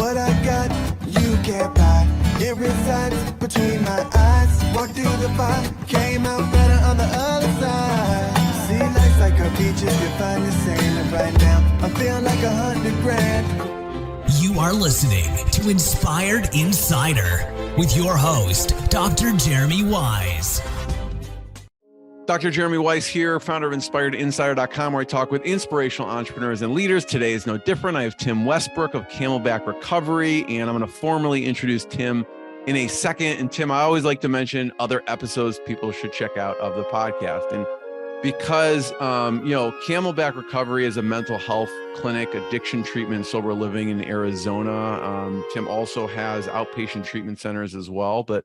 What I got, you can't buy. It resides between my eyes. Walked through the fire, came out better on the other side. See, life's like a beach if you find the sand. And right now, I'm feeling like 100 grand. You are listening to Inspired Insider with your host, Dr. Jeremy Weisz. Dr. Jeremy Weisz here, founder of InspiredInsider.com, where I talk with inspirational entrepreneurs and leaders. Today is no different. I have Tim Westbrook of Camelback Recovery, and I'm going to formally introduce Tim in a second. And Tim, I always like to mention other episodes people should check out of the podcast. And because, Camelback Recovery is a mental health clinic, addiction treatment, sober living in Arizona. Tim also has outpatient treatment centers as well. But,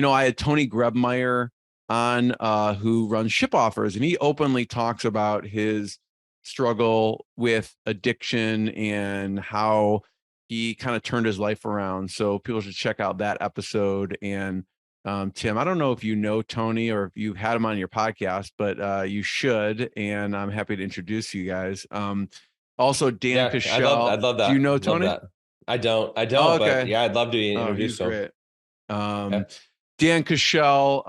I had Tony Grebmeyer on who runs Ship Offers, and he openly talks about his struggle with addiction and how he kind of turned his life around. So people should check out that episode. And Tim, I don't know if you know Tony or if you've had him on your podcast, but you should. And I'm happy to introduce you guys. Also, Dan Cashel. I'd love that. Do you know Tony? I don't. Oh, okay. But yeah, I'd love to introduce him. Great. Dan Cashel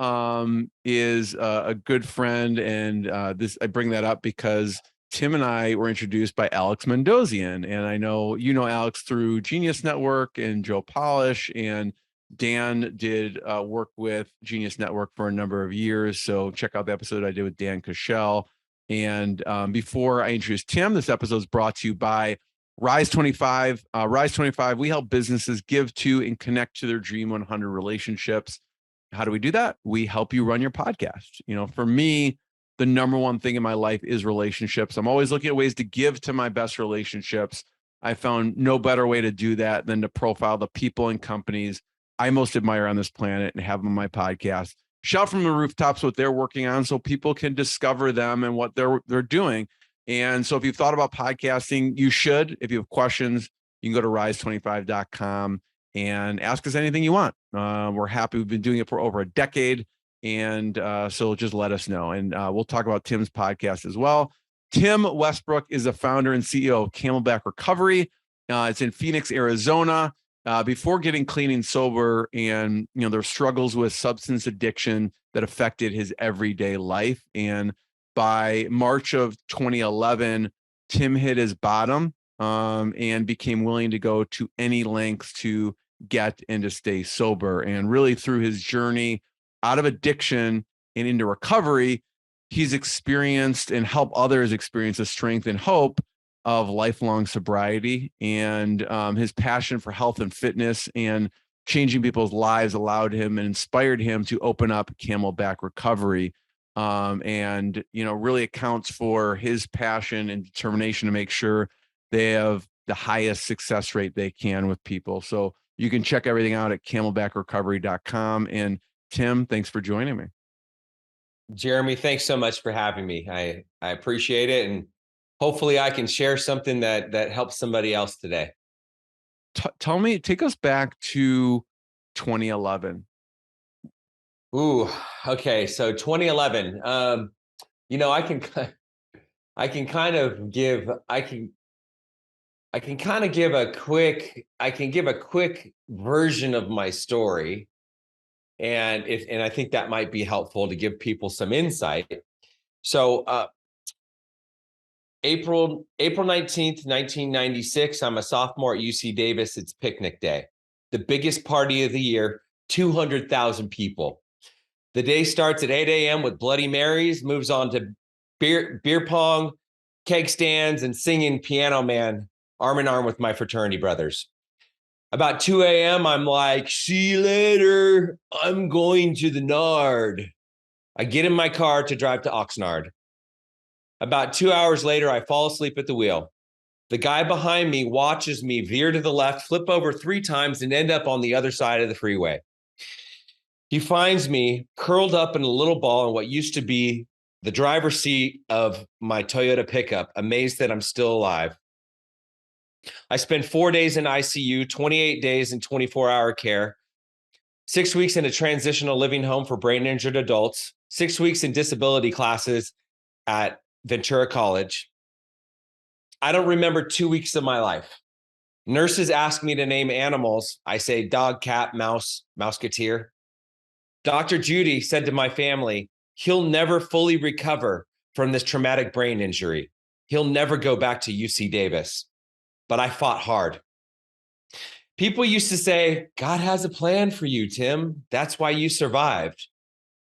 is a good friend, and I bring that up because Tim and I were introduced by Alex Mendozian, and I know you know Alex through Genius Network and Joe Polish, and Dan did work with Genius Network for a number of years. So check out the episode I did with Dan Cashel. And before I introduce Tim, this episode is brought to you by Rise 25. Rise 25, we help businesses give to and connect to their Dream 100 relationships. How do we do that? We help you run your podcast. For me, the number one thing in my life is relationships. I'm always looking at ways to give to my best relationships. I found no better way to do that than to profile the people and companies I most admire on this planet and have them on my podcast. Shout from the rooftops what they're working on so people can discover them and what they're doing. And so if you've thought about podcasting, you should. If you have questions, you can go to rise25.com and ask us anything you want. We're happy. We've been doing it for over a decade. And so just let us know. And we'll talk about Tim's podcast as well. Tim Westbrook is the founder and CEO of Camelback Recovery. It's in Phoenix, Arizona. Before getting clean and sober, and their struggles with substance addiction that affected his everyday life. And by March of 2011, Tim hit his bottom and became willing to go to any lengths to get and to stay sober. And really through his journey out of addiction and into recovery, he's experienced and helped others experience the strength and hope of lifelong sobriety. And his passion for health and fitness and changing people's lives allowed him and inspired him to open up Camelback Recovery. And really accounts for his passion and determination to make sure they have the highest success rate they can with people. So you can check everything out at camelbackrecovery.com. And Tim, thanks for joining me. Jeremy, thanks so much for having me. I appreciate it. And hopefully I can share something that helps somebody else today. Take us back to 2011. Ooh, okay. So 2011, I can kind of give a quick version of my story. And I think that might be helpful to give people some insight. So, April 19th, 1996, I'm a sophomore at UC Davis. It's picnic day, the biggest party of the year, 200,000 people. The day starts at 8 a.m. with Bloody Marys, moves on to beer pong, keg stands, and singing Piano Man, arm in arm with my fraternity brothers. About 2 a.m., I'm like, see you later. I'm going to the Nard. I get in my car to drive to Oxnard. About 2 hours later, I fall asleep at the wheel. The guy behind me watches me veer to the left, flip over 3 times, and end up on the other side of the freeway. He finds me curled up in a little ball in what used to be the driver's seat of my Toyota pickup, amazed that I'm still alive. I spent 4 days in ICU, 28 days in 24-hour care, 6 weeks in a transitional living home for brain injured adults, 6 weeks in disability classes at Ventura College. I don't remember 2 weeks of my life. Nurses ask me to name animals. I say dog, cat, mouse, mouseketeer. Dr. Judy said to my family, he'll never fully recover from this traumatic brain injury. He'll never go back to UC Davis. But I fought hard. People used to say, God has a plan for you, Tim. That's why you survived.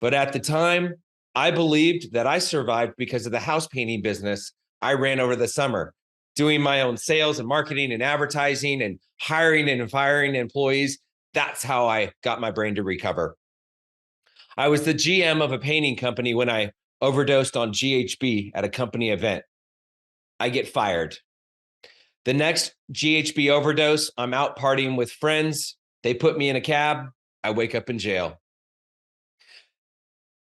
But at the time, I believed that I survived because of the house painting business I ran over the summer, doing my own sales and marketing and advertising and hiring and firing employees. That's how I got my brain to recover. I was the GM of a painting company when I overdosed on GHB at a company event. I get fired. The next GHB overdose, I'm out partying with friends. They put me in a cab. I wake up in jail.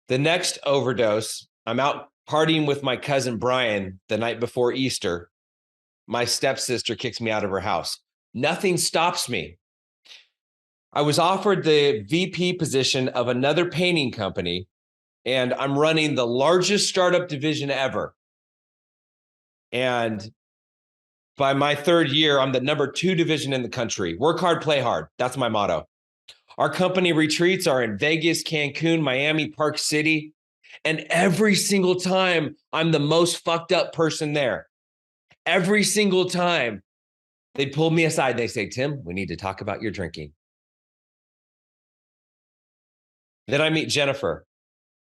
The next overdose, I'm out partying with my cousin Brian the night before Easter. My stepsister kicks me out of her house. Nothing stops me. I was offered the VP position of another painting company, and I'm running the largest startup division ever. And by my third year, I'm the number 2 division in the country. Work hard, play hard. That's my motto. Our company retreats are in Vegas, Cancun, Miami, Park City. And every single time, I'm the most fucked up person there. Every single time, they pull me aside. They say, Tim, we need to talk about your drinking. Then I meet Jennifer,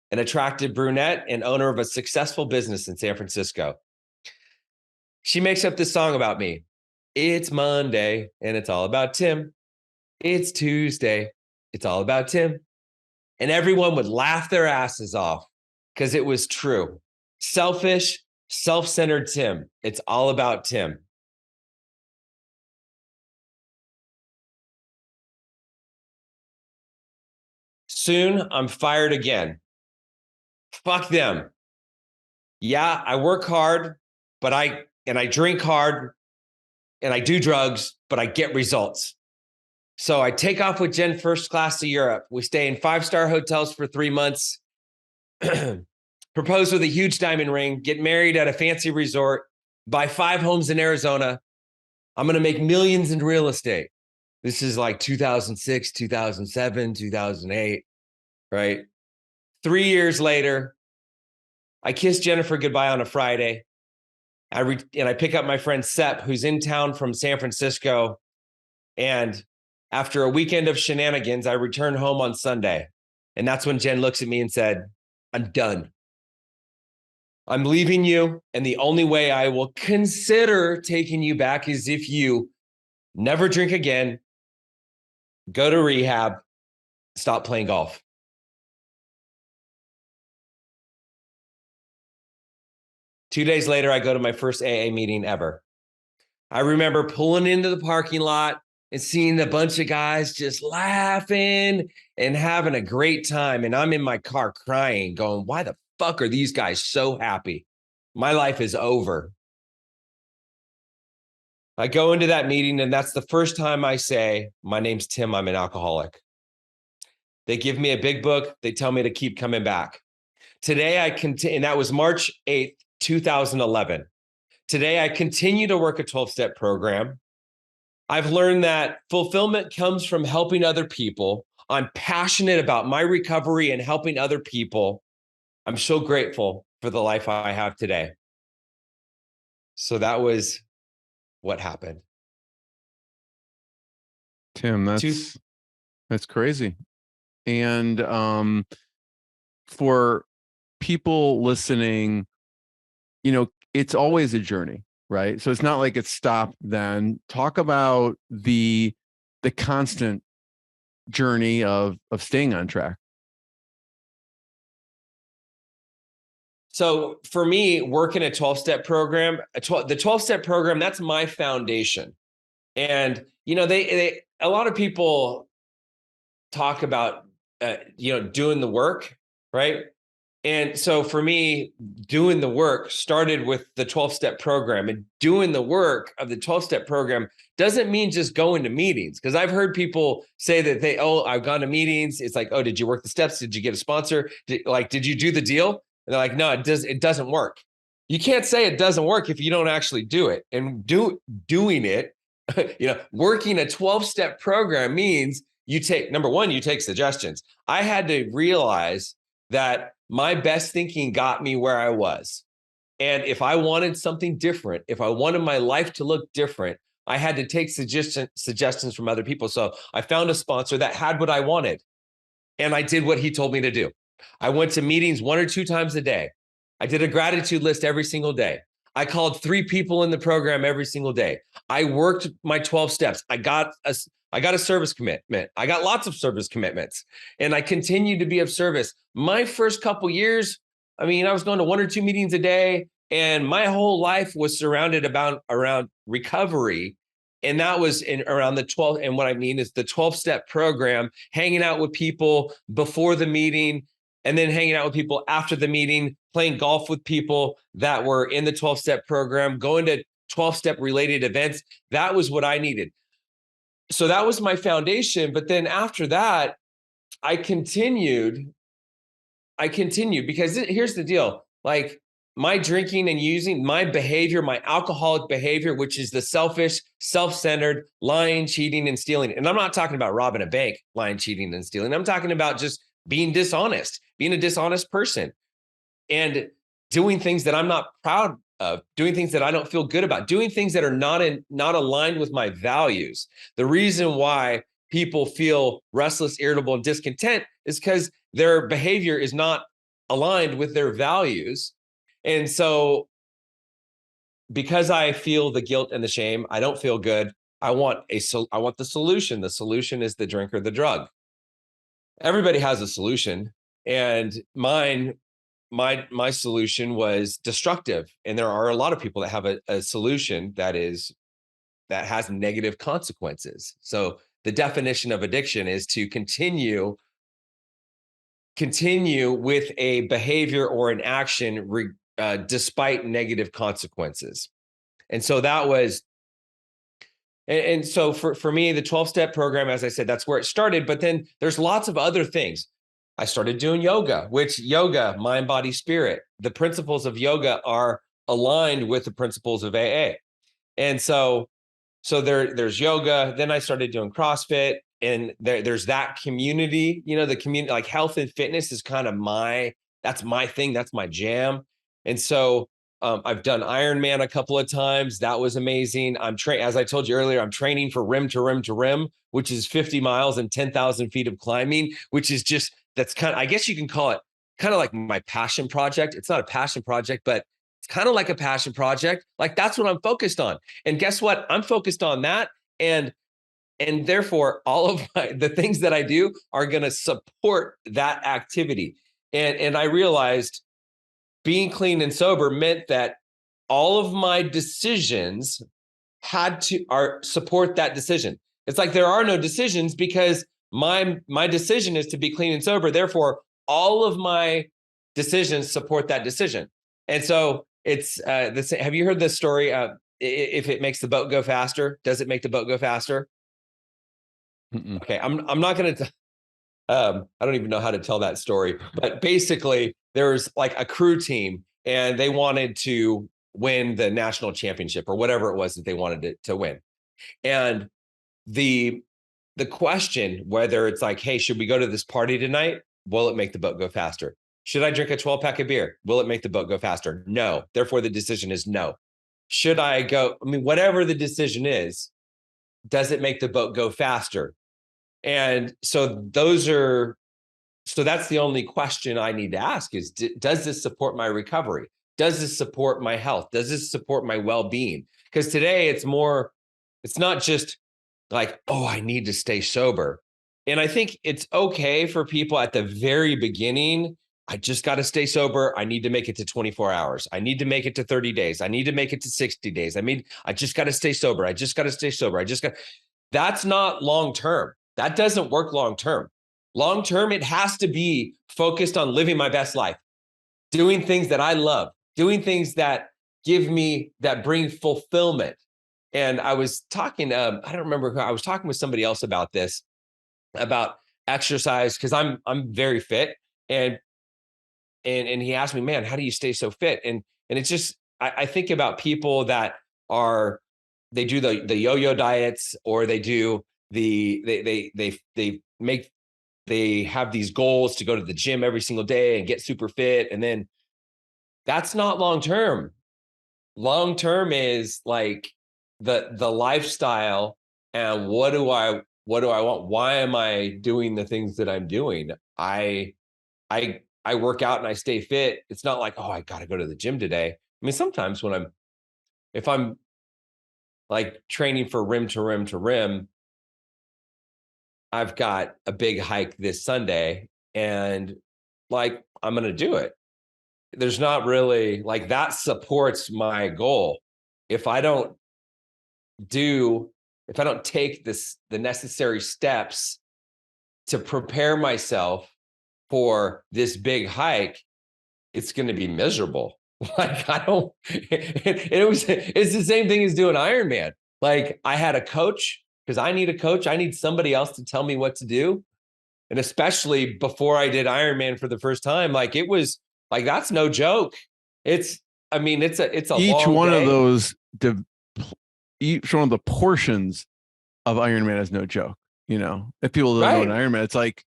an attractive brunette and owner of a successful business in San Francisco. She makes up this song about me. It's Monday, and it's all about Tim. It's Tuesday, it's all about Tim. And everyone would laugh their asses off because it was true. Selfish, self-centered Tim. It's all about Tim. Soon, I'm fired again. Fuck them. Yeah, I work hard, but I drink hard, and I do drugs, but I get results. So I take off with Jen first class to Europe. We stay in 5-star hotels for 3 months, propose with a huge diamond ring, get married at a fancy resort, buy 5 homes in Arizona. I'm going to make millions in real estate. This is like 2006, 2007, 2008, right? 3 years later, I kiss Jennifer goodbye on a Friday. I pick up my friend Sepp, who's in town from San Francisco. And after a weekend of shenanigans, I return home on Sunday. And that's when Jen looks at me and said, I'm done. I'm leaving you. And the only way I will consider taking you back is if you never drink again, go to rehab, stop playing golf. Two days later, I go to my first AA meeting ever. I remember pulling into the parking lot and seeing a bunch of guys just laughing and having a great time. And I'm in my car crying, going, why the fuck are these guys so happy? My life is over. I go into that meeting, and that's the first time I say, my name's Tim, I'm an alcoholic. They give me a big book. They tell me to keep coming back. Today, and that was March 8th, 2011. Today, I continue to work a 12-step program. I've learned that fulfillment comes from helping other people. I'm passionate about my recovery and helping other people. I'm so grateful for the life I have today. So that was what happened. Tim, that's crazy. And for people listening, it's always a journey, right? So it's not like it stopped then. Talk about the constant journey of staying on track. So for me, working a 12-step program, the 12-step program, that's my foundation. And, a lot of people talk about, doing the work, right? And so for me, doing the work started with the 12-step program, and doing the work of the 12-step program doesn't mean just going to meetings. Because I've heard people say that I've gone to meetings. It's like, oh, did you work the steps? Did you get a sponsor? Did you do the deal? And they're like, no, it doesn't work. You can't say it doesn't work if you don't actually do it. And doing it Working a 12-step program means you take, number one, you take suggestions. I had to realize that my best thinking got me where I was. And if I wanted something different, if I wanted my life to look different, I had to take suggestions from other people. So I found a sponsor that had what I wanted, and I did what he told me to do. I went to meetings 1 or 2 times a day. I did a gratitude list every single day. I called 3 people in the program every single day. I worked my 12 steps. I got a service commitment. I got lots of service commitments, and I continued to be of service. My first couple years, I was going to 1 or 2 meetings a day, and my whole life was surrounded around recovery. And that was around the 12. And what I mean is the 12-step program, hanging out with people before the meeting, and then hanging out with people after the meeting, playing golf with people that were in the 12-step program, going to 12-step related events. That was what I needed. So that was my foundation. But then after that, I continued because here's the deal. Like, my drinking and using, my behavior, my alcoholic behavior, which is the selfish, self-centered, lying, cheating, and stealing. And I'm not talking about robbing a bank, lying, cheating, and stealing. I'm talking about just being dishonest, being a dishonest person, and doing things that I'm not proud of, doing things that I don't feel good about, doing things that are not aligned with my values. The reason why people feel restless, irritable, and discontent is because their behavior is not aligned with their values. And so, because I feel the guilt and the shame, I don't feel good. I want the solution. The solution is the drink or the drug. Everybody has a solution, and my solution was destructive. And there are a lot of people that have a solution that has negative consequences. So the definition of addiction is to continue with a behavior or an action despite negative consequences. And so that was, and so for me, the 12-step program, as I said, that's where it started. But then there's lots of other things. I started doing yoga, which yoga, mind, body, spirit, the principles of yoga are aligned with the principles of AA. And so there's yoga. Then I started doing CrossFit, and there's that community, the community, like health and fitness is kind of that's my thing. That's my jam. And so I've done Ironman a couple of times. That was amazing. As I told you earlier, I'm training for rim to rim to rim, which is 50 miles and 10,000 feet of climbing, which is that's kind of, I guess you can call it kind of like my passion project. It's not a passion project, but it's kind of like a passion project. Like, that's what I'm focused on. And guess what? I'm focused on that. And therefore, all of the things that I do are going to support that activity. And I realized being clean and sober meant that all of my decisions had to support that decision. It's like there are no decisions because my decision is to be clean and sober. Therefore, all of my decisions support that decision. And so it's have you heard this story? If it makes the boat go faster, does it make the boat go faster? Mm-mm. Okay, I'm not going to. I don't even know how to tell that story, but basically, there was like a crew team, and they wanted to win the national championship or whatever it was that they wanted to win. And the question, whether it's like, hey, should we go to this party tonight? Will it make the boat go faster? Should I drink a 12-pack of beer? Will it make the boat go faster? No. Therefore, the decision is no. Should I go? Whatever the decision is, does it make the boat go faster? And so that's the only question I need to ask is, does this support my recovery? Does this support my health? Does this support my well-being? Because today it's not just like, oh, I need to stay sober. And I think it's okay for people at the very beginning. I just got to stay sober. I need to make it to 24 hours. I need to make it to 30 days. I need to make it to 60 days. I just got to stay sober. I just got to stay sober. That's not long-term. That doesn't work long-term. Long-term, it has to be focused on living my best life, doing things that I love, doing things that bring fulfillment. And I was talking, I don't remember who, I was talking with somebody else about this, about exercise, because I'm very fit. And he asked me, man, how do you stay so fit? And it's just, I think about people that are they do the yo-yo diets, or they do they have these goals to go to the gym every single day and get super fit. And then that's not long-term. Long-term is like the lifestyle, and what do I want? Why am I doing the things that I'm doing? I work out and I stay fit. It's not like, oh, I got to go to the gym today. I mean, sometimes if I'm like training for rim to rim to rim, I've got a big hike this Sunday, and like, I'm going to do it. There's not really like that supports my goal. If I don't take the necessary steps to prepare myself for this big hike, it's going to be miserable. Like, it's the same thing as doing Ironman. Like, I had a coach, because I need a coach. I need somebody else to tell me what to do. And especially before I did Ironman for the first time, like, it was like, that's no joke. It's a each long one day. of those, each one of the portions of Ironman is no joke. You know, if people don't know an Ironman, it's like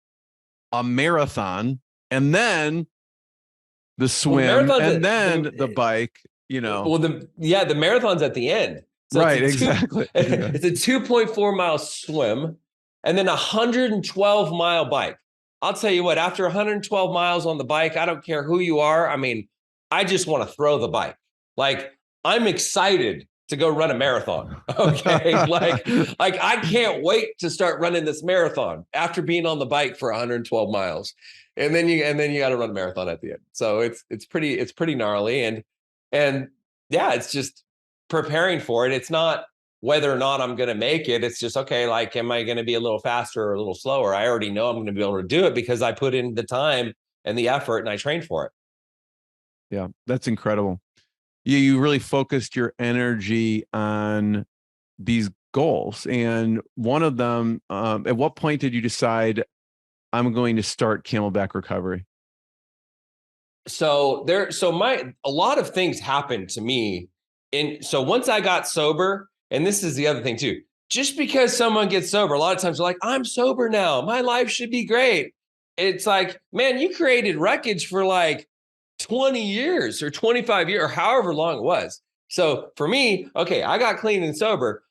a marathon, and then the swim, and then the bike, you know. Well, the marathon's at the end. So right, exactly. It's a 2.4 mile swim and then a 112 mile bike. I'll tell you what, after 112 miles on the bike, I don't care who you are. I mean, I just want to throw the bike. Like, I'm excited to go run a marathon. Okay. like I can't wait to start running this marathon after being on the bike for 112 miles. And then you got to run a marathon at the end. So it's pretty gnarly. And yeah, it's just preparing for it. It's not whether or not I'm going to make it. It's just, okay, like, am I going to be a little faster or a little slower? I already know I'm going to be able to do it because I put in the time and the effort and I trained for it. Yeah, that's incredible. You really focused your energy on these goals. And one of them, at what point did you decide, I'm going to start Camelback Recovery? So a lot of things happened to me. So once I got sober, and this is the other thing too, just because someone gets sober, a lot of times they're like, I'm sober now, my life should be great. It's like, man, you created wreckage for like 20 years or 25 years or however long it was. So for me, okay, I got clean and sober.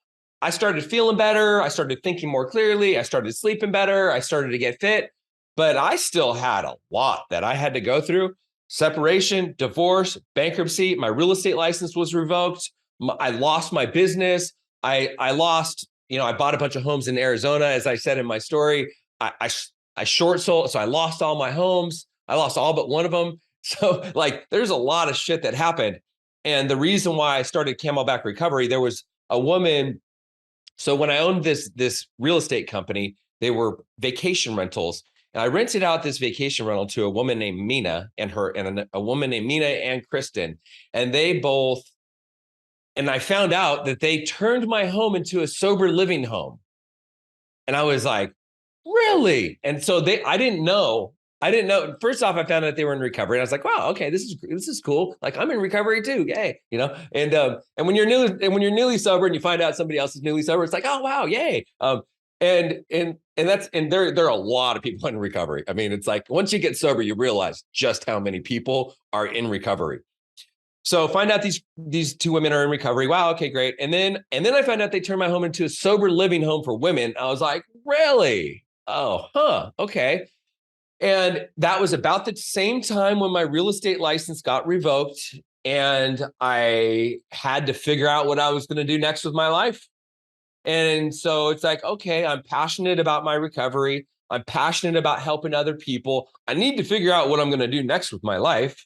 I started feeling better. I started thinking more clearly. I started sleeping better. I started to get fit, but I still had a lot that I had to go through. Separation, divorce, bankruptcy. My real estate license was revoked. I lost my business. I lost, I bought a bunch of homes in Arizona, as I said in my story. I short sold, so I lost all my homes. I lost all but one of them. So like, there's a lot of shit that happened. And the reason why I started Camelback Recovery, there was a woman. So when I owned this real estate company, they were vacation rentals. And I rented out this vacation rental to a woman named Mina and a woman named Mina and Kristen. And I found out that they turned my home into a sober living home. And I was like, really? And so I didn't know. First off, I found out they were in recovery. And I was like, wow, okay, this is cool. Like, I'm in recovery too. Yay. And when you're newly sober and you find out somebody else is newly sober, it's like, oh wow, yay. And there are a lot of people in recovery. I mean, it's like, once you get sober, you realize just how many people are in recovery. So find out these two women are in recovery. Wow, okay, great. And then I found out they turned my home into a sober living home for women. I was like, really? Oh, huh, okay. And that was about the same time when my real estate license got revoked, and I had to figure out what I was going to do next with my life. And so it's like, okay, I'm passionate about my recovery. I'm passionate about helping other people. I need to figure out what I'm going to do next with my life.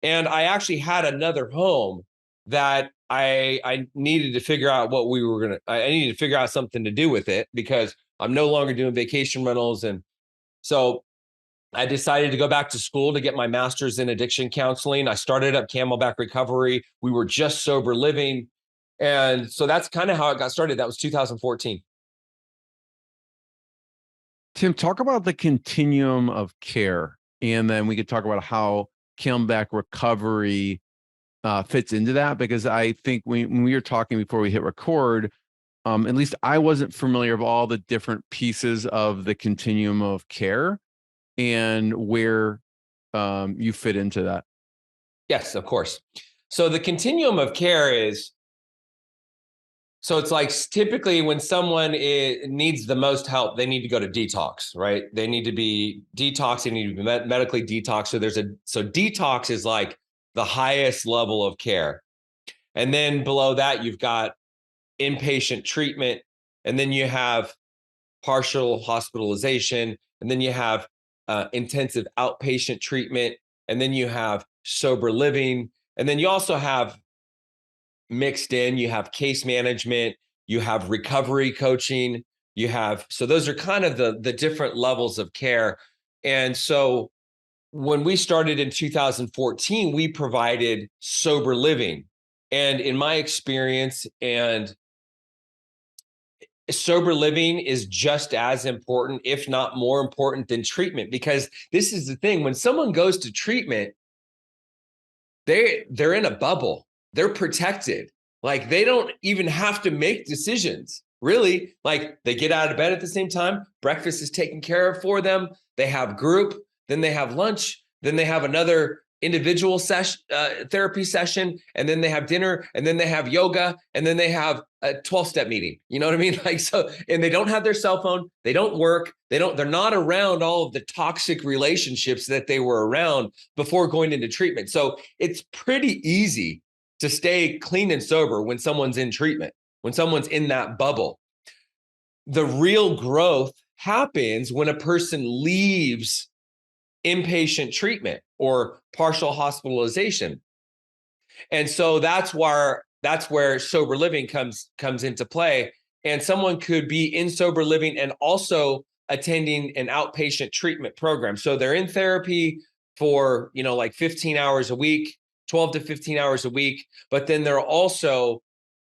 And I actually had another home that I needed to figure out I needed to figure out something to do with it, because I'm no longer doing vacation rentals. And so I decided to go back to school to get my master's in addiction counseling. I started up Camelback Recovery. We were just sober living. And so that's kind of how it got started. That was 2014. Tim, talk about the continuum of care. And then we could talk about how Camelback Recovery fits into that, because I think when we were talking before we hit record, at least I wasn't familiar of all the different pieces of the continuum of care and where you fit into that. Yes, of course. So the continuum of care is, so it's like typically when someone needs the most help, they need to go to detox, right? They need to be detox. They need to be medically detox. So detox is like the highest level of care. And then below that, you've got inpatient treatment. And then you have partial hospitalization. And then you have intensive outpatient treatment. And then you have sober living. And then you also have mixed in, you have case management, you have recovery coaching, so those are kind of the different levels of care. And so when we started in 2014, we provided sober living. And in my experience, and sober living is just as important, if not more important than treatment, because this is the thing, when someone goes to treatment, they're in a bubble, they're protected. Like they don't even have to make decisions, really. Like they get out of bed at the same time, breakfast is taken care of for them, they have group, then they have lunch, then they have another individual therapy session, and then they have dinner, and then they have yoga, and then they have a 12-step meeting. You know what I mean? Like, so, and they don't have their cell phone, they don't work, they're not around all of the toxic relationships that they were around before going into treatment. So it's pretty easy to stay clean and sober when someone's in treatment, when someone's in that bubble. The real growth happens when a person leaves inpatient treatment or partial hospitalization. And so that's where sober living comes into play. And someone could be in sober living and also attending an outpatient treatment program. So they're in therapy for, like 15 hours a week, 12 to 15 hours a week, but then they're also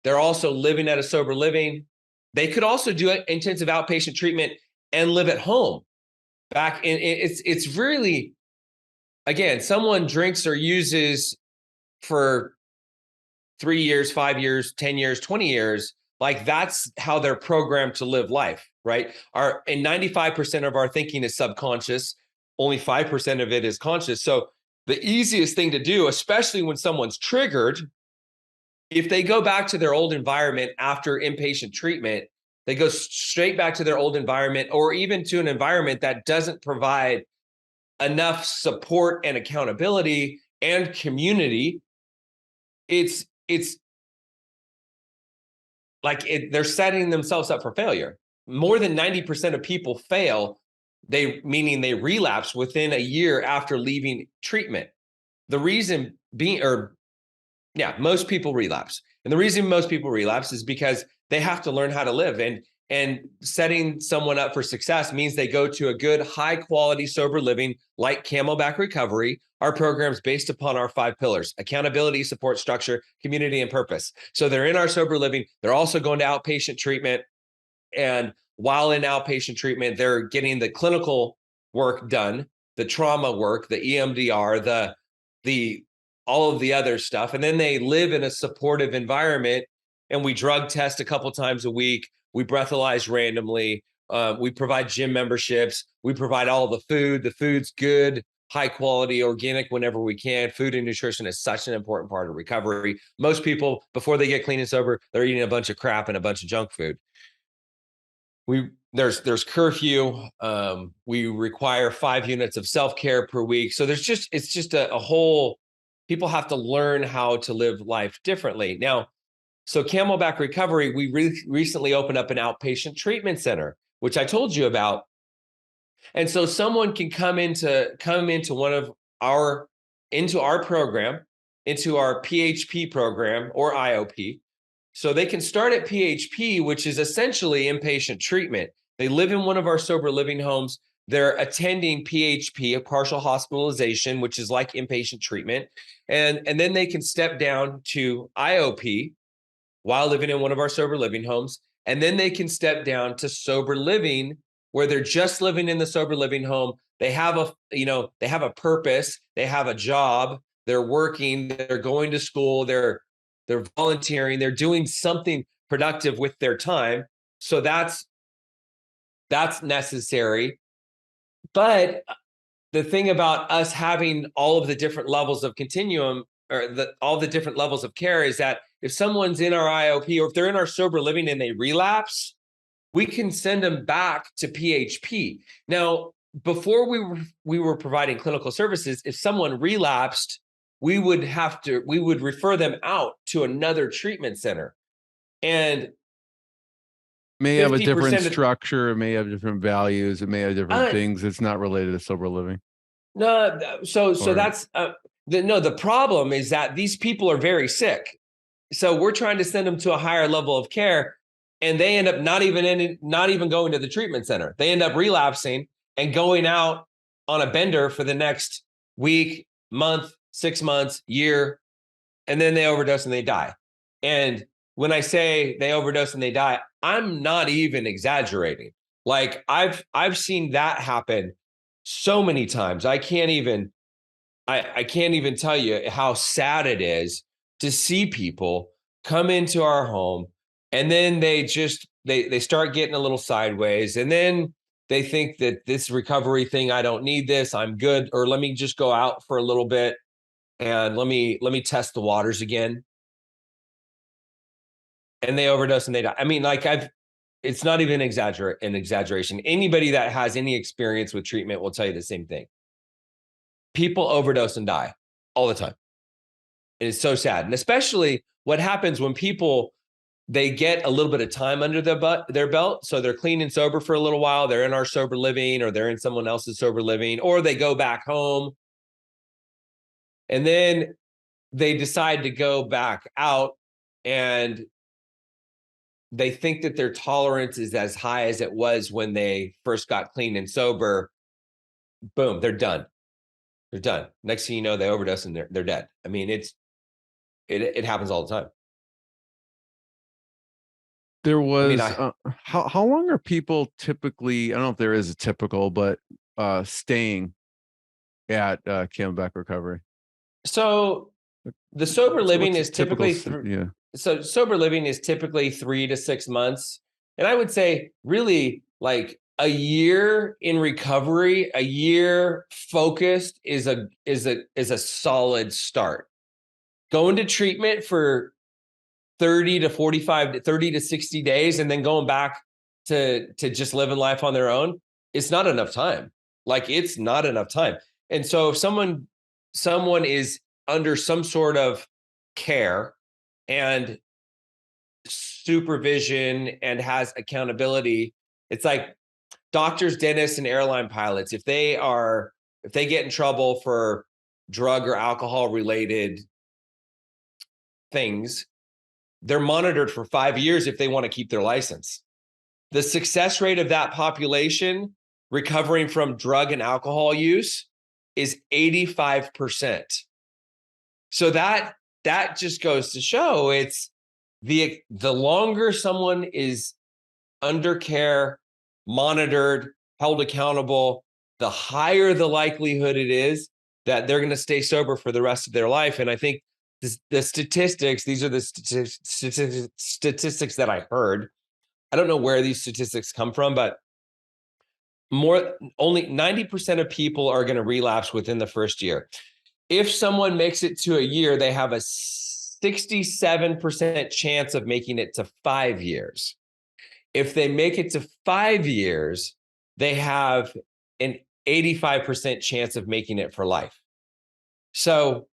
living at a sober living. They could also do intensive outpatient treatment and live at home. It's really, again, someone drinks or uses for 3 years, 5 years, 10 years, 20 years, like that's how they're programmed to live life, right? And 95% of our thinking is subconscious, only 5% of it is conscious. So the easiest thing to do, especially when someone's triggered, if they go back to their old environment after inpatient treatment, they go straight back to their old environment, or even to an environment that doesn't provide enough support and accountability and community. It's like they're setting themselves up for failure. More than 90% of people fail, meaning they relapse within a year after leaving treatment. The reason being, most people relapse. And the reason most people relapse is because they have to learn how to live. And setting someone up for success means they go to a good, high quality, sober living like Camelback Recovery. Our program is based upon our 5 pillars: accountability, support structure, community, and purpose. So they're in our sober living. They're also going to outpatient treatment. And while in outpatient treatment, they're getting the clinical work done, the trauma work, the EMDR, the all of the other stuff. And then they live in a supportive environment, and we drug test a couple times a week. We breathalyze randomly. We provide gym memberships. We provide all the food. The food's good, high quality, organic whenever we can. Food and nutrition is such an important part of recovery. Most people, before they get clean and sober, they're eating a bunch of crap and a bunch of junk food. There's curfew. We require 5 units of self-care per week. So it's just a whole, people have to learn how to live life differently. Now, so Camelback Recovery, we recently opened up an outpatient treatment center, which I told you about. And so someone can come into our program, into our PHP program or IOP. So they can start at PHP, which is essentially inpatient treatment. They live in one of our sober living homes. They're attending PHP, a partial hospitalization, which is like inpatient treatment. And then they can step down to IOP while living in one of our sober living homes. And then they can step down to sober living, where they're just living in the sober living home. They have a purpose, they have a job, they're working, they're going to school, they're volunteering, they're doing something productive with their time. So that's necessary. But the thing about us having all of the different levels of continuum, or all the different levels of care, is that if someone's in our IOP, or if they're in our sober living and they relapse, we can send them back to PHP. Now, before we were providing clinical services, if someone relapsed, we would refer them out to another treatment center. And may have a different 50% structure, it may have different values, it may have different things. It's not related to sober living. No, so that's the problem is that these people are very sick. So we're trying to send them to a higher level of care, and they end up not even going to the treatment center. They end up relapsing and going out on a bender for the next week, month, 6 months, year, and then they overdose and they die. And when I say they overdose and they die, I'm not even exaggerating. Like I've seen that happen so many times. I can't even tell you how sad it is to see people come into our home and then they start getting a little sideways, and then they think that this recovery thing, I don't need this, I'm good, or let me just go out for a little bit and let me test the waters again. And they overdose and they die. I mean, like it's not even an exaggeration. Anybody that has any experience with treatment will tell you the same thing. People overdose and die all the time. And it's so sad. And especially what happens when people, they get a little bit of time under their belt. So they're clean and sober for a little while. They're in our sober living, or they're in someone else's sober living, or they go back home. And then they decide to go back out, and they think that their tolerance is as high as it was when they first got clean and sober. Boom, they're done. They're done. Next thing you know, they overdose and they're dead. I mean, it happens all the time. There was how long are people typically, I don't know if there is a typical, but staying at Camelback Recovery? So the sober living is typically So sober living is typically 3 to 6 months. And I would say really like a year in recovery, a year focused is a solid start. Going to treatment for 30 to 60 days and then going back to just living life on their own, it's not enough time. Like it's not enough time. And so if someone is under some sort of care and supervision and has accountability, it's like doctors, dentists, and airline pilots. If they get in trouble for drug or alcohol related things, they're monitored for 5 years if they want to keep their license. The success rate of that population recovering from drug and alcohol use is 85%. So that just goes to show it's the longer someone is under care, monitored, held accountable, the higher the likelihood it is that they're going to stay sober for the rest of their life. And I think the statistics, these are the statistics that I heard. I don't know where these statistics come from, but only 90% of people are going to relapse within the first year. If someone makes it to a year, they have a 67% chance of making it to 5 years. If they make it to 5 years, they have an 85% chance of making it for life. So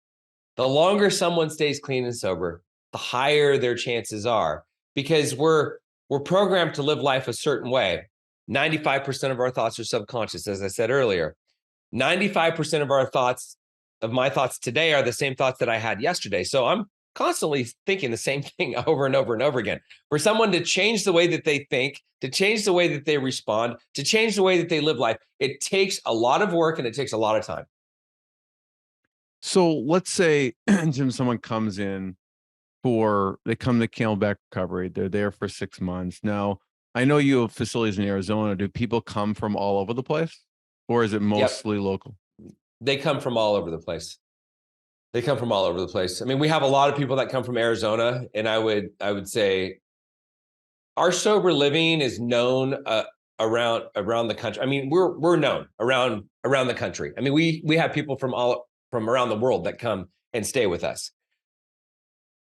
the longer someone stays clean and sober, the higher their chances are, because we're programmed to live life a certain way. 95% of our thoughts are subconscious, as I said earlier. 95% of my thoughts today are the same thoughts that I had yesterday. So I'm constantly thinking the same thing over and over and over again. For someone to change the way that they think, to change the way that they respond, to change the way that they live life, it takes a lot of work and it takes a lot of time. So let's say, Jim, someone comes in they come to Camelback Recovery. They're there for 6 months. Now, I know you have facilities in Arizona. Do people come from all over the place, or is it mostly local? They come from all over the place. They come from all over the place. I mean, we have a lot of people that come from Arizona, and I would say our sober living is known around the country. I mean, we're known around the country. I mean, we have people from around the world that come and stay with us.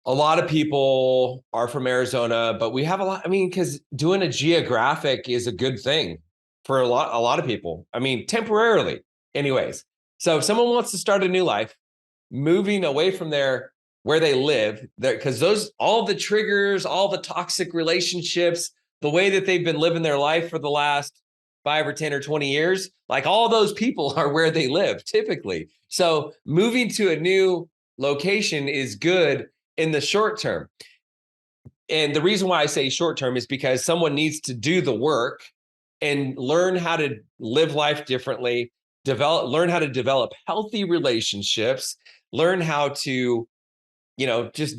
A lot of people are from Arizona, but we have a lot. I mean, because doing a geographic is a good thing for a lot of people. I mean, temporarily, anyways. So if someone wants to start a new life, moving away from where they live, because all the triggers, all the toxic relationships, the way that they've been living their life for the last 5 or 10 or 20 years, like all those people are where they live typically. So moving to a new location is good in the short term. And the reason why I say short term is because someone needs to do the work and learn how to live life differently, learn how to develop healthy relationships, learn how to, just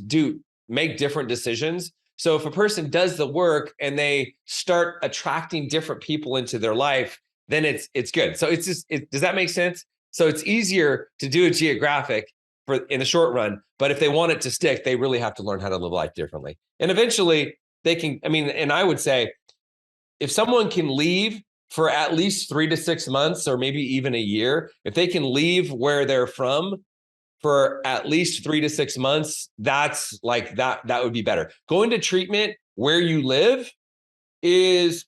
make different decisions. So if a person does the work and they start attracting different people into their life, then it's good. So does that make sense? So it's easier to do a geographic in the short run, but if they want it to stick, they really have to learn how to live life differently. And eventually they can, and I would say if someone can leave for at least 3 to 6 months, or maybe even a year, if they can leave where they're from for at least 3 to 6 months, that's like that would be better. Going to treatment where you live is,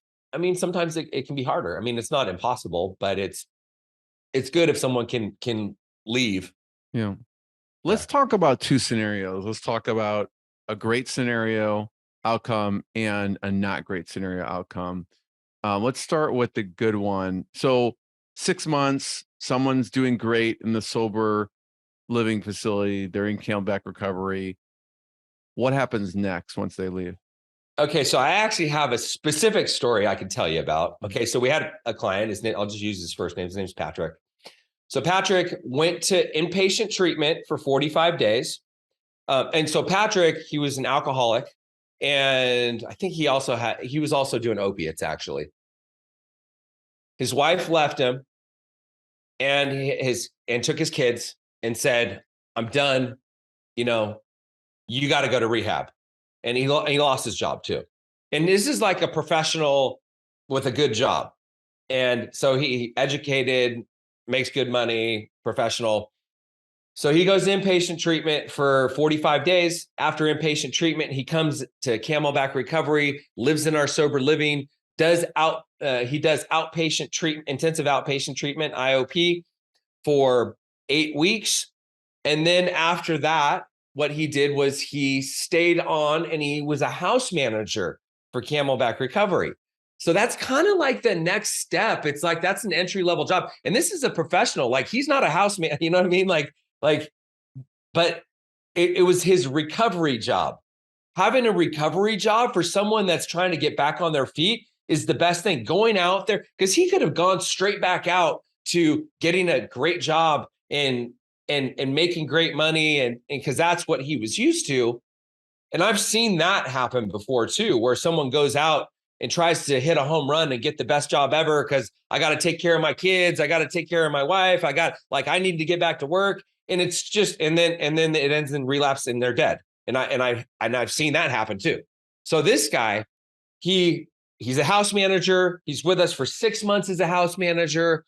sometimes it can be harder. It's not impossible, but it's good if someone can leave. Yeah. Let's talk about 2 scenarios. Let's talk about a great scenario outcome and a not great scenario outcome. Let's start with the good one. So 6 months, someone's doing great in the sober living facility. They're in Camelback recovery. What happens next once they leave? Okay, so I actually have a specific story I can tell you about. Okay, so we had a client, his name, I'll just use his first name. His name's Patrick. So Patrick went to inpatient treatment for 45 days. And so Patrick, he was an alcoholic, and I think he was also doing opiates, actually. His wife left him and took his kids and said, "I'm done. You got to go to rehab." And he lost his job too. And this is like a professional with a good job. And so he educated, makes good money, professional. So he goes to inpatient treatment for 45 days. After inpatient treatment, he comes to Camelback recovery, lives in our sober living, does outpatient treatment, intensive outpatient treatment, IOP, for 8 weeks. And then after that, what he did was he stayed on and he was a house manager for Camelback recovery. So that's kind of like the next step. It's like, that's an entry level job. And this is a professional, like he's not a house man, you know what I mean? But it was his recovery job. Having a recovery job for someone that's trying to get back on their feet is the best thing. Going out there, because he could have gone straight back out to getting a great job and making great money, and because that's what he was used to. And I've seen that happen before too, where someone goes out and tries to hit a home run and get the best job ever because I got to take care of my kids, I got to take care of my wife, I need to get back to work, and it's just and then it ends in relapse and they're dead. And I've seen that happen too. So this guy, he's a house manager. He's with us for 6 months as a house manager.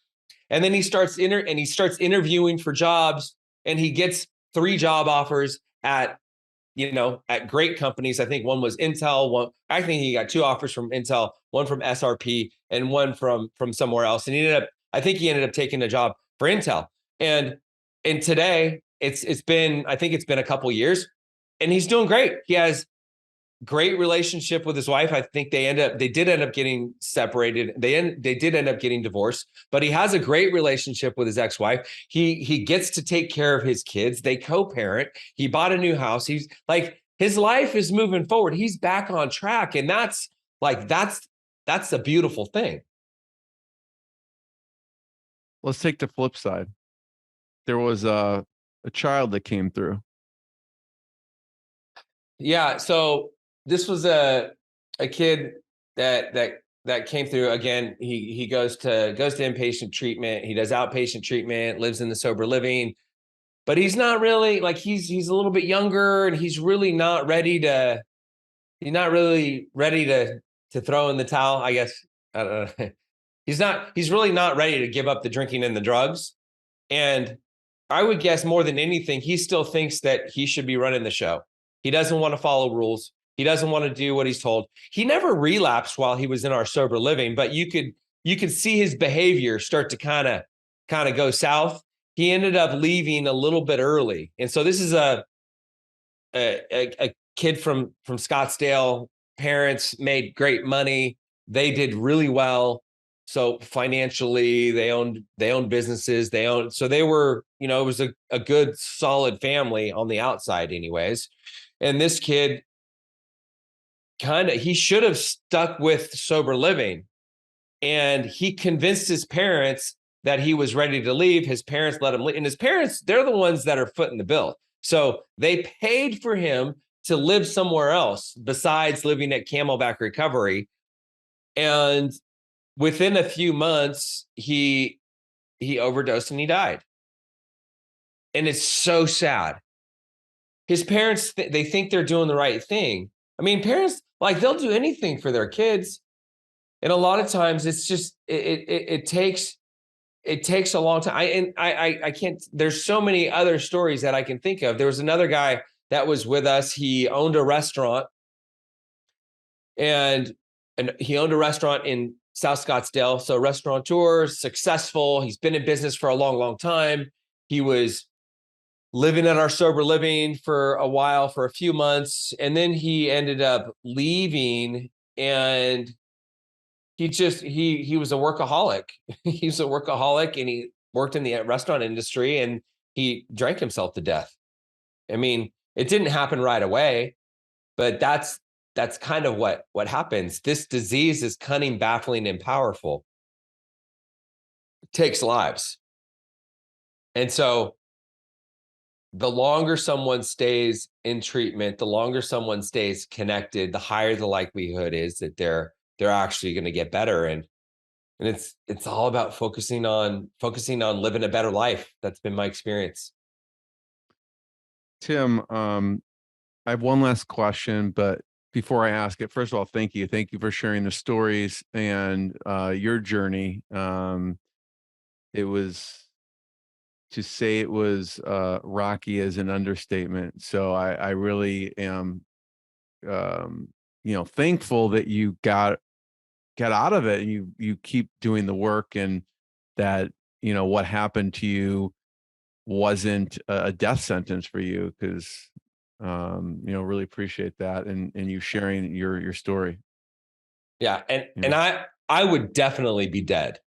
And then he starts interviewing for jobs, and he gets 3 job offers at great companies. I think one was Intel. I think he got 2 offers from Intel, one from SRP, and one from somewhere else. And he ended up taking a job for Intel. And today it's been a couple years, and he's doing great. He has great relationship with his wife. I think they did end up getting separated. They did end up getting divorced, but he has a great relationship with his ex-wife. He gets to take care of his kids. They co-parent. He bought a new house. He's like, his life is moving forward. He's back on track. And that's a beautiful thing. Let's take the flip side. There was a child that came through. Yeah. So this was a kid that came through. Again, he goes to inpatient treatment. He does outpatient treatment, lives in the sober living. but he's not really like, he's a little bit younger, and he's really not ready to, to throw in the towel, I guess. I don't know. He's really not ready to give up the drinking and the drugs. And I would guess more than anything, he still thinks that he should be running the show. He doesn't want to follow rules. He doesn't want to do what he's told. He never relapsed while he was in our sober living, but you could see his behavior start to kind of go south. He ended up leaving a little bit early. And so this is a kid from Scottsdale. Parents made great money. They did really well. So financially, they owned businesses. So they were, it was a good, solid family on the outside anyways. And this kid he should have stuck with sober living. And he convinced his parents that he was ready to leave. His parents let him leave. And his parents, they're the ones that are footing the bill. So they paid for him to live somewhere else besides living at Camelback Recovery. And within a few months, he overdosed and he died. And it's so sad. His parents, they think they're doing the right thing. I mean, parents, like, they'll do anything for their kids. And a lot of times it's just, it takes a long time. I can't, there's so many other stories that I can think of. There was another guy that was with us. He owned a restaurant, and he owned a restaurant in South Scottsdale. So restaurateur, successful. He's been in business for a long, long time. He was living at our sober living for a while, for a few months. And then he ended up leaving, and he was a workaholic. He's a workaholic, and he worked in the restaurant industry, and he drank himself to death. I mean, it didn't happen right away, but that's kind of what happens. This disease is cunning, baffling, and powerful. It takes lives. And so the longer someone stays in treatment, the longer someone stays connected, the higher the likelihood is that they're actually going to get better. And it's all about focusing on living a better life. That's been my experience. Tim, I have one last question, but before I ask it, first of all, thank you for sharing the stories and your journey. To say it was rocky is an understatement. So I really am, thankful that you got out of it, and you keep doing the work, and that, what happened to you wasn't a death sentence for you, because, really appreciate that, and you sharing your story. Yeah. And I would definitely be dead.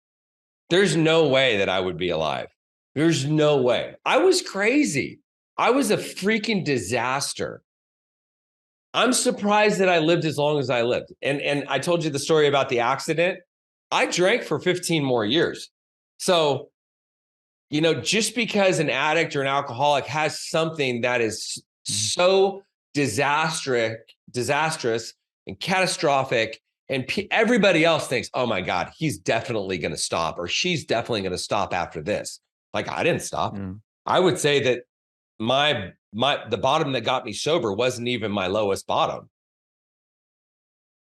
There's no way that I would be alive. There's no way. I was crazy. I was a freaking disaster. I'm surprised that I lived as long as I lived. And I told you the story about the accident. I drank for 15 more years. So, just because an addict or an alcoholic has something that is so disastrous and catastrophic, and everybody else thinks, oh my God, he's definitely going to stop, or she's definitely going to stop after this. Like, I didn't stop. I would say that the bottom that got me sober wasn't even my lowest bottom.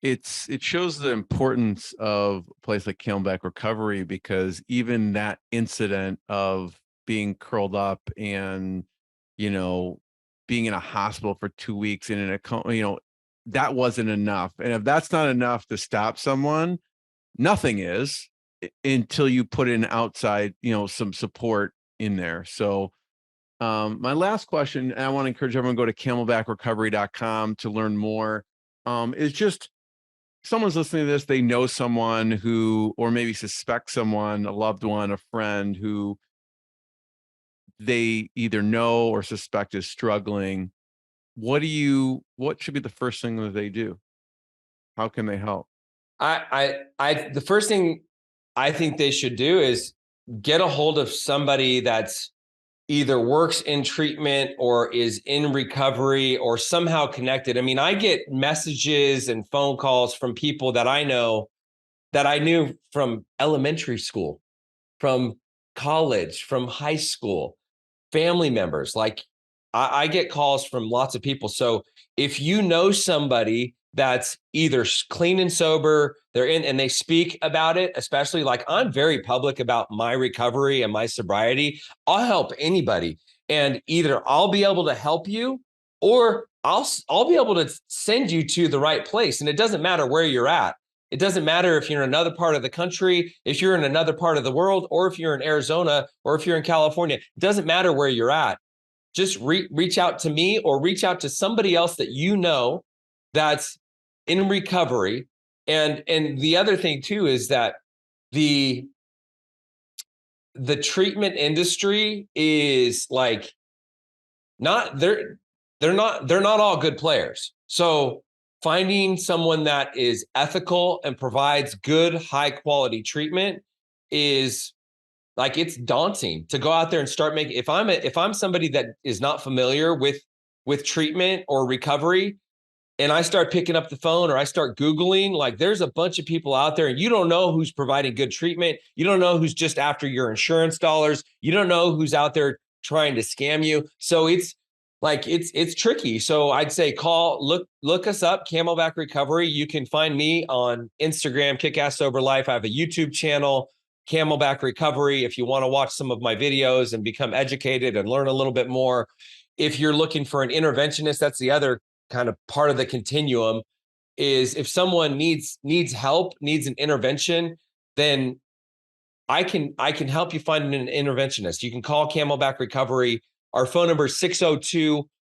It shows the importance of a place like Camelback Recovery, because even that incident of being curled up and, being in a hospital for 2 weeks and that wasn't enough. And if that's not enough to stop someone, nothing is, until you put in outside, some support in there. So my last question, and I want to encourage everyone to go to camelbackrecovery.com to learn more, is just, someone's listening to this, they know someone who, or maybe suspect someone, a loved one, a friend who they either know or suspect is struggling. What should be the first thing that they do? How can they help? The first thing I think they should do is get a hold of somebody that's either works in treatment or is in recovery or somehow connected. I mean, I get messages and phone calls from people that I know, that I knew from elementary school, from college, from high school. family members. Like I get calls from lots of people. So if you know somebody that's either clean and sober, they're in and they speak about it, especially like I'm very public about my recovery and my sobriety. I'll help anybody. And either I'll be able to help you or I'll be able to send you to the right place. And it doesn't matter where you're at. It doesn't matter if you're in another part of the country, if you're in another part of the world, or if you're in Arizona, or if you're in California. It doesn't matter where you're at. Just reach out to me or reach out to somebody else that you know that's in recovery. And the other thing too is that the treatment industry is like they're not all good players. So finding someone that is ethical and provides good, high quality treatment is like, it's daunting to go out there and start making. If I'm somebody that is not familiar with treatment or recovery, and I start picking up the phone or I start Googling, like there's a bunch of people out there and you don't know who's providing good treatment. You don't know who's just after your insurance dollars. You don't know who's out there trying to scam you. So it's tricky. So I'd say look us up, Camelback Recovery. You can find me on Instagram, Kick-Ass Sober Life. I have a YouTube channel, Camelback Recovery, if you want to watch some of my videos and become educated and learn a little bit more. If you're looking for an interventionist, that's the other kind of part of the continuum, is if someone needs help, needs an intervention, then I can help you find an interventionist. You can call Camelback Recovery. Our phone number is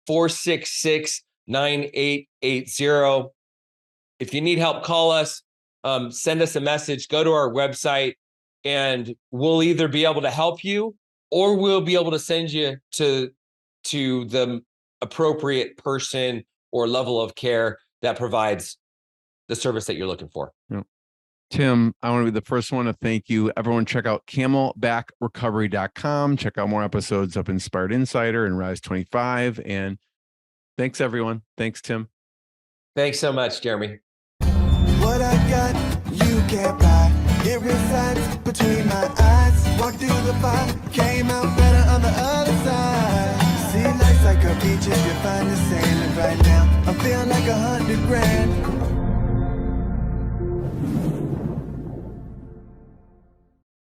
602-466-9880. If you need help, call us, send us a message, go to our website, and we'll either be able to help you or we'll be able to send you to the appropriate person or level of care that provides the service that you're looking for. Yeah. Tim, I want to be the first one to thank you. Everyone check out camelbackrecovery.com. Check out more episodes of Inspired Insider and Rise 25. And thanks, everyone. Thanks, Tim. Thanks so much, Jeremy. What I got, you can't buy. It resides between my eyes. Walked through the fire, came out better on the other side. See, life's like a beach if you find the sailing right now. I'm feeling like 100 grand.